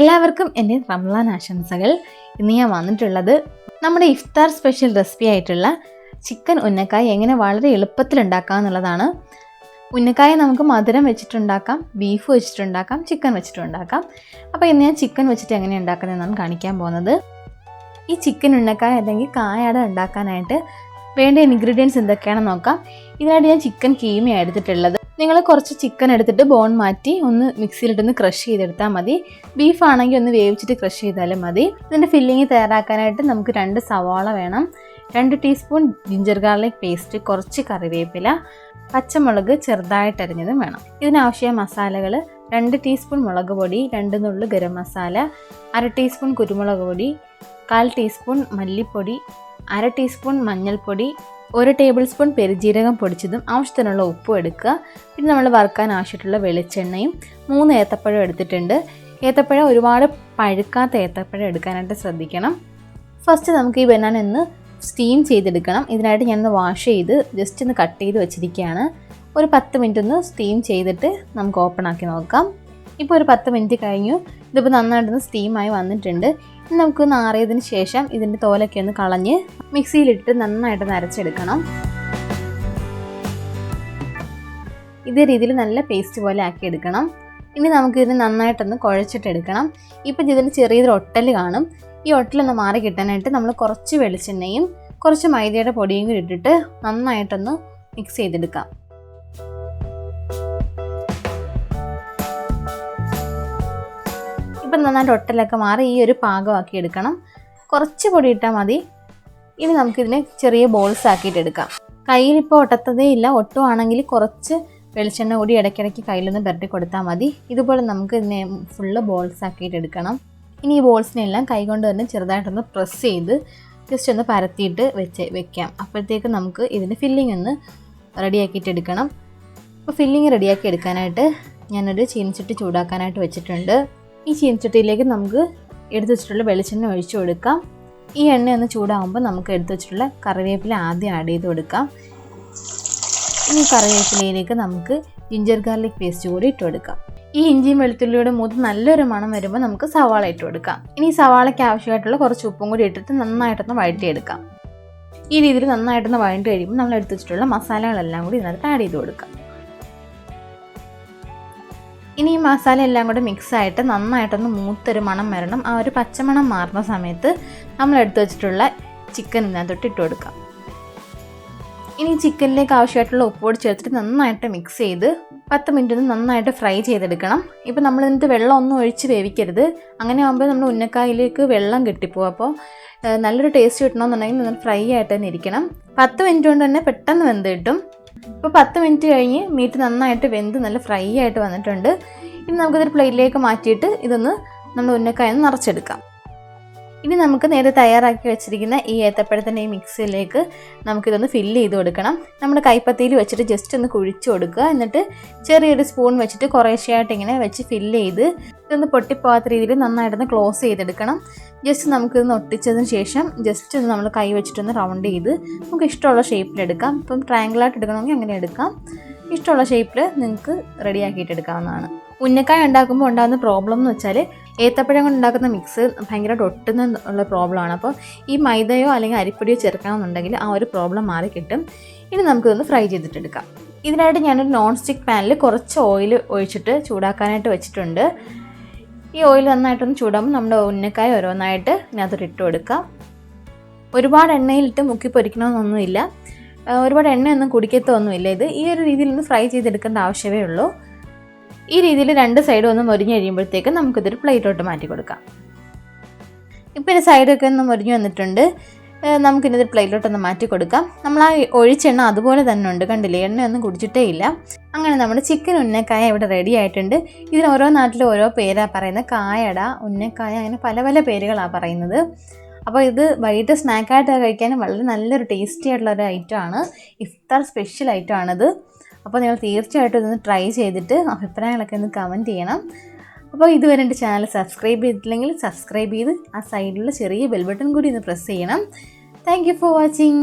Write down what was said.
എല്ലാവർക്കും എൻ്റെ റമദാൻ ആശംസകൾ. ഇന്ന് ഞാൻ വന്നിട്ടുള്ളത് നമ്മുടെ ഇഫ്താർ സ്പെഷ്യൽ റെസിപ്പി ആയിട്ടുള്ള ചിക്കൻ ഉന്നക്കായ എങ്ങനെ വളരെ എളുപ്പത്തിൽ ഉണ്ടാക്കാം എന്നുള്ളതാണ്. ഉന്നക്കായ നമുക്ക് മധുരം വെച്ചിട്ടുണ്ടാക്കാം, ബീഫ് വെച്ചിട്ടുണ്ടാക്കാം, ചിക്കൻ വെച്ചിട്ടുണ്ടാക്കാം. അപ്പോൾ ഇന്ന് ഞാൻ ചിക്കൻ വെച്ചിട്ട് എങ്ങനെ ഉണ്ടാക്കുന്നതെന്നാണ് കാണിക്കാൻ പോകുന്നത്. ഈ ചിക്കൻ ഉന്നക്കായ അല്ലെങ്കിൽ കായട ഉണ്ടാക്കാനായിട്ട് വേണ്ട ഇൻഗ്രീഡിയൻസ് എന്തൊക്കെയാണെന്ന് നോക്കാം. ഇതിനായിട്ട് ഞാൻ ചിക്കൻ കീമയാണ് എടുത്തിട്ടുള്ളത്. നിങ്ങൾ കുറച്ച് ചിക്കൻ എടുത്തിട്ട് ബോൺ മാറ്റി ഒന്ന് മിക്സിയിലിട്ടൊന്ന് ക്രഷ് ചെയ്തെടുത്താൽ മതി. ബീഫ് ആണെങ്കിൽ ഒന്ന് വേവിച്ചിട്ട് ക്രഷ് ചെയ്താലും മതി. ഇതിൻ്റെ ഫില്ലിങ് തയ്യാറാക്കാനായിട്ട് നമുക്ക് 2 സവാള വേണം, 2 ടീസ്പൂൺ ജിഞ്ചർ ഗാർലിക് പേസ്റ്റ്, കുറച്ച് കറിവേപ്പില, പച്ചമുളക് ചെറുതായിട്ട് അരിഞ്ഞതും വേണം. ഇതിനാവശ്യമായ മസാലകൾ 2 ടീസ്പൂൺ മുളക് പൊടി, 2 നുള്ളു ഗരം മസാല, 1/2 ടീസ്പൂൺ കുരുമുളക് പൊടി, 1/4 ടീസ്പൂൺ മല്ലിപ്പൊടി, 1/2 ടീസ്പൂൺ മഞ്ഞൾപ്പൊടി, 1 ടേബിൾ സ്പൂൺ പെരുജീരകം പൊടിച്ചതും, ആവശ്യത്തിനുള്ള ഉപ്പും എടുക്കുക. പിന്നെ നമ്മൾ വറുക്കാൻ ആവശ്യമായിട്ടുള്ള വെളിച്ചെണ്ണയും 3 ഏത്തപ്പഴം എടുത്തിട്ടുണ്ട്. ഏത്തപ്പഴം ഒരുപാട് പഴുക്കാത്ത ഏത്തപ്പഴം എടുക്കാനായിട്ട് ശ്രദ്ധിക്കണം. ഫസ്റ്റ് നമുക്ക് ഈ ബനാന ഒന്ന് സ്റ്റീം ചെയ്തെടുക്കണം. ഇതിനായിട്ട് ഞാനൊന്ന് വാഷ് ചെയ്ത് ജസ്റ്റ് ഒന്ന് കട്ട് ചെയ്ത് വെച്ചിരിക്കുകയാണ്. ഒരു 10 മിനിറ്റ് ഒന്ന് സ്റ്റീം ചെയ്തിട്ട് നമുക്ക് ഓപ്പൺ ആക്കി നോക്കാം. ഇപ്പോൾ ഒരു 10 മിനിറ്റ് കഴിഞ്ഞു. ഇതിപ്പോൾ നന്നായിട്ടൊന്ന് സ്റ്റീമായി വന്നിട്ടുണ്ട്. ഇനി നമുക്ക് നാറിയതിന് ശേഷം ഇതിൻ്റെ തോലൊക്കെ ഒന്ന് കളഞ്ഞ് മിക്സിയിലിട്ട് നന്നായിട്ടൊന്ന് അരച്ചെടുക്കണം. ഇതേ രീതിയിൽ നല്ല പേസ്റ്റ് പോലെ ആക്കി എടുക്കണം. ഇനി നമുക്കിതിന് നന്നായിട്ടൊന്ന് കുഴച്ചിട്ടെടുക്കണം. ഇപ്പം ഇതിന് ചെറിയൊരു ഒട്ടൽ കാണും. ഈ ഒട്ടലൊന്ന് മാറി കിട്ടാനായിട്ട് നമ്മൾ കുറച്ച് വെളിച്ചെണ്ണയും കുറച്ച് മൈദയുടെ പൊടിയും കൂടി ഇട്ടിട്ട് നന്നായിട്ടൊന്ന് മിക്സ് ചെയ്തെടുക്കാം. ഇപ്പം നന്നായിട്ട് ഒട്ടലൊക്കെ മാറി ഈ ഒരു പാകമാക്കി എടുക്കണം. കുറച്ച് പൊടി ഇട്ടാൽ മതി. ഇനി നമുക്കിതിനെ ചെറിയ ബോൾസ് ആക്കിയിട്ട് എടുക്കാം. കയ്യിലിപ്പോൾ ഒട്ടത്തതേ ഇല്ല. ഒട്ടുവാണെങ്കിൽ കുറച്ച് വെളിച്ചെണ്ണ കൂടി ഇടയ്ക്കിടയ്ക്ക് കയ്യിലൊന്ന് പുരട്ടി കൊടുത്താൽ മതി. ഇതുപോലെ നമുക്ക് ഇതിനെ ഫുള്ള് ബോൾസ് ആക്കിയിട്ട് എടുക്കണം. ഇനി ഈ ബോൾസിനെല്ലാം കൈകൊണ്ട് തന്നെ ചെറുതായിട്ടൊന്ന് പ്രസ് ചെയ്ത് ജസ്റ്റ് ഒന്ന് പരത്തിയിട്ട് വെക്കാം. അപ്പോഴത്തേക്ക് നമുക്ക് ഇതിൻ്റെ ഫില്ലിംഗ് ഒന്ന് റെഡിയാക്കിയിട്ട് എടുക്കണം. അപ്പോൾ ഫില്ലിംഗ് റെഡിയാക്കി എടുക്കാനായിട്ട് ഞാനൊരു ചീനച്ചട്ടി ചൂടാക്കാനായിട്ട് വെച്ചിട്ടുണ്ട്. ഈ ചീനച്ചട്ടിയിലേക്ക് നമുക്ക് എടുത്തു വെച്ചിട്ടുള്ള വെളിച്ചെണ്ണ ഒഴിച്ചു കൊടുക്കാം. ഈ എണ്ണ ഒന്ന് ചൂടാകുമ്പോൾ നമുക്ക് എടുത്തു വെച്ചിട്ടുള്ള കറിവേപ്പില ആദ്യം ആഡ് ചെയ്ത് കൊടുക്കാം. ഇനി കറിവേപ്പിലയിലേക്ക് നമുക്ക് ജിഞ്ചർ ഗാർലിക് പേസ്റ്റ് കൂടി ഇട്ട് കൊടുക്കാം. ഈ ഇഞ്ചിയും വെളുത്തുള്ളിയുടെ മൂത്ത് നല്ലൊരു മണം വരുമ്പോൾ നമുക്ക് സവാള ഇട്ട് കൊടുക്കാം. ഇനി സവാളയ്ക്ക് ആവശ്യമായിട്ടുള്ള കുറച്ച് ഉപ്പും കൂടി ഇട്ടിട്ട് നന്നായിട്ടൊന്ന് വഴറ്റിയെടുക്കാം. ഈ രീതിയിൽ നന്നായിട്ടൊന്ന് വഴറ്റി കഴിയുമ്പോൾ നമ്മൾ എടുത്തു വെച്ചിട്ടുള്ള മസാലകളെല്ലാം കൂടി ഇതിനകത്ത് ആഡ് ചെയ്ത് കൊടുക്കാം. ഇനി ഈ മസാല എല്ലാം കൂടെ മിക്സായിട്ട് നന്നായിട്ടൊന്ന് മൂത്തൊരു മണം വരണം. ആ ഒരു പച്ചമണം മാറുന്ന സമയത്ത് നമ്മൾ എടുത്തു വെച്ചിട്ടുള്ള ചിക്കൻ ഇതിനകത്തോട്ട് ഇട്ട് കൊടുക്കാം. ഇനി ചിക്കനിലേക്ക് ആവശ്യമായിട്ടുള്ള ഉപ്പോട് ചേർത്തിട്ട് നന്നായിട്ട് മിക്സ് ചെയ്ത് 10 മിനിറ്റ് ഒന്ന് നന്നായിട്ട് ഫ്രൈ ചെയ്തെടുക്കണം. ഇപ്പോൾ നമ്മൾ ഇതിനകത്ത് വെള്ളം ഒന്നും ഒഴിച്ച് വേവിക്കരുത്. അങ്ങനെ ആകുമ്പോൾ നമ്മൾ ഉന്നക്കായിലേക്ക് വെള്ളം കെട്ടിപ്പോവും. അപ്പോൾ നല്ലൊരു ടേസ്റ്റ് കിട്ടണമെന്നുണ്ടെങ്കിൽ നിങ്ങൾ ഫ്രൈ ആയിട്ട് തന്നെ ഇരിക്കണം. 10 മിനിറ്റ് കൊണ്ട് തന്നെ പെട്ടെന്ന് വെന്ത് കിട്ടും. ഇപ്പോൾ 10 മിനിറ്റ് കഴിഞ്ഞ് മീറ്റ് നന്നായിട്ട് വെന്ത് നല്ല ഫ്രൈ ആയിട്ട് വന്നിട്ടുണ്ട്. ഇനി നമുക്കിതൊരു പ്ലേറ്റിലേക്ക് മാറ്റിയിട്ട് ഇതൊന്ന് നമ്മൾ ഉന്നക്കായ നിറച്ചെടുക്കാം. ഇനി നമുക്ക് നേരെ തയ്യാറാക്കി വെച്ചിരിക്കുന്ന ഈ ഏത്തപ്പഴത്തിൻ്റെ ഈ മിക്സിയിലേക്ക് നമുക്കിതൊന്ന് ഫില്ല് ചെയ്ത് കൊടുക്കണം. നമ്മുടെ കൈപ്പത്തിയിൽ വെച്ചിട്ട് ജസ്റ്റ് ഒന്ന് കുഴിച്ച് കൊടുക്കുക. എന്നിട്ട് ചെറിയൊരു സ്പൂൺ വെച്ചിട്ട് കുറേശ്ശെയായിട്ട് ഇങ്ങനെ വെച്ച് ഫില്ല് ചെയ്ത് ഇതൊന്ന് പൊട്ടിപ്പോകാത്ത രീതിയിൽ നന്നായിട്ടൊന്ന് ക്ലോസ് ചെയ്തെടുക്കണം. ജസ്റ്റ് നമുക്കിതൊന്ന് ഒട്ടിച്ചതിന് ശേഷം ജസ്റ്റ് ഒന്ന് നമ്മൾ കൈ വെച്ചിട്ടൊന്ന് റൗണ്ട് ചെയ്ത് നമുക്ക് ഇഷ്ടമുള്ള ഷേപ്പിലെടുക്കാം. ഇപ്പം ട്രയാങ്കിളായിട്ട് എടുക്കണമെങ്കിൽ അങ്ങനെ എടുക്കാം. ഇഷ്ടമുള്ള ഷേപ്പിൽ നിങ്ങൾക്ക് റെഡിയാക്കിയിട്ട് എടുക്കാവുന്നതാണ്. ഉന്നക്കായ ഉണ്ടാക്കുമ്പോൾ ഉണ്ടാകുന്ന പ്രോബ്ലം എന്ന് വെച്ചാൽ ഏത്തപ്പഴം കൊണ്ട് ഉണ്ടാക്കുന്ന മിക്സ് ഭയങ്കരമായിട്ട് ഒട്ടുന്നുള്ള പ്രോബ്ലമാണ്. അപ്പോൾ ഈ മൈദയോ അല്ലെങ്കിൽ അരിപ്പൊടിയോ ചേർക്കണമെന്നുണ്ടെങ്കിൽ ആ ഒരു പ്രോബ്ലം മാറി കിട്ടും. ഇനി നമുക്കിതൊന്ന് ഫ്രൈ ചെയ്തിട്ടെടുക്കാം. ഇതിനായിട്ട് ഞാനൊരു നോൺ സ്റ്റിക്ക് പാനിൽ കുറച്ച് ഓയിൽ ഒഴിച്ചിട്ട് ചൂടാക്കാനായിട്ട് വെച്ചിട്ടുണ്ട്. ഈ ഓയിൽ നന്നായിട്ടൊന്ന് ചൂടാകുമ്പോൾ നമ്മുടെ ഉന്നക്കായ ഓരോന്നായിട്ട് ഇതിനകത്തോട്ട് ഇട്ട് കൊടുക്കാം. ഒരുപാട് എണ്ണയിലിട്ട് മുക്കി പൊരിക്കണമെന്നൊന്നുമില്ല. ഒരുപാട് എണ്ണയൊന്നും കുടിക്കത്തൊന്നുമില്ല. ഇത് ഈ ഒരു രീതിയിൽ ഒന്ന് ഫ്രൈ ചെയ്തെടുക്കേണ്ട ആവശ്യമേ ഉള്ളൂ. ഈ രീതിയിൽ 2 സൈഡും ഒന്ന് മൊരിഞ്ഞ് കഴിയുമ്പോഴത്തേക്ക് നമുക്കിതൊരു പ്ലേറ്റോട്ട് മാറ്റി കൊടുക്കാം. ഇപ്പോൾ ഈ സൈഡൊക്കെ ഒന്ന് മൊരിഞ്ഞ് വന്നിട്ടുണ്ട്. നമുക്കിതൊരു പ്ലേറ്റിലോട്ടൊന്ന് മാറ്റി കൊടുക്കാം. നമ്മൾ ആ ഒഴിച്ചെണ്ണ അതുപോലെ തന്നെ ഉണ്ട്, കണ്ടില്ലേ? എണ്ണയൊന്നും കുടിച്ചിട്ടേ ഇല്ല. അങ്ങനെ നമ്മുടെ ചിക്കൻ ഉന്നക്കായ ഇവിടെ റെഡി ആയിട്ടുണ്ട്. ഇതിന് ഓരോ നാട്ടിലും ഓരോ പേരാണ് പറയുന്നത്. കായട, ഉന്നക്കായ, അങ്ങനെ പല പല പേരുകളാണ് പറയുന്നത്. അപ്പോൾ ഇത് വൈകിട്ട് സ്നാക്കായിട്ട് കഴിക്കാനും വളരെ നല്ലൊരു ടേസ്റ്റി ആയിട്ടുള്ള ഒരു ഐറ്റമാണ്. ഇഫ്താർ സ്പെഷ്യൽ ഐറ്റമാണിത്. അപ്പോൾ നിങ്ങൾ തീർച്ചയായിട്ടും ഇതൊന്ന് ട്രൈ ചെയ്തിട്ട് അഭിപ്രായങ്ങളൊക്കെ ഒന്ന് കമൻറ്റ് ചെയ്യണം. അപ്പോൾ ഇതുവരെ എൻ്റെ ചാനൽ സബ്സ്ക്രൈബ് ചെയ്തിട്ടില്ലെങ്കിൽ സബ്സ്ക്രൈബ് ചെയ്ത് ആ സൈഡിലുള്ള ചെറിയ ബെൽ ബട്ടൺ കൂടി ഒന്ന് പ്രസ് ചെയ്യണം. Thank you for watching.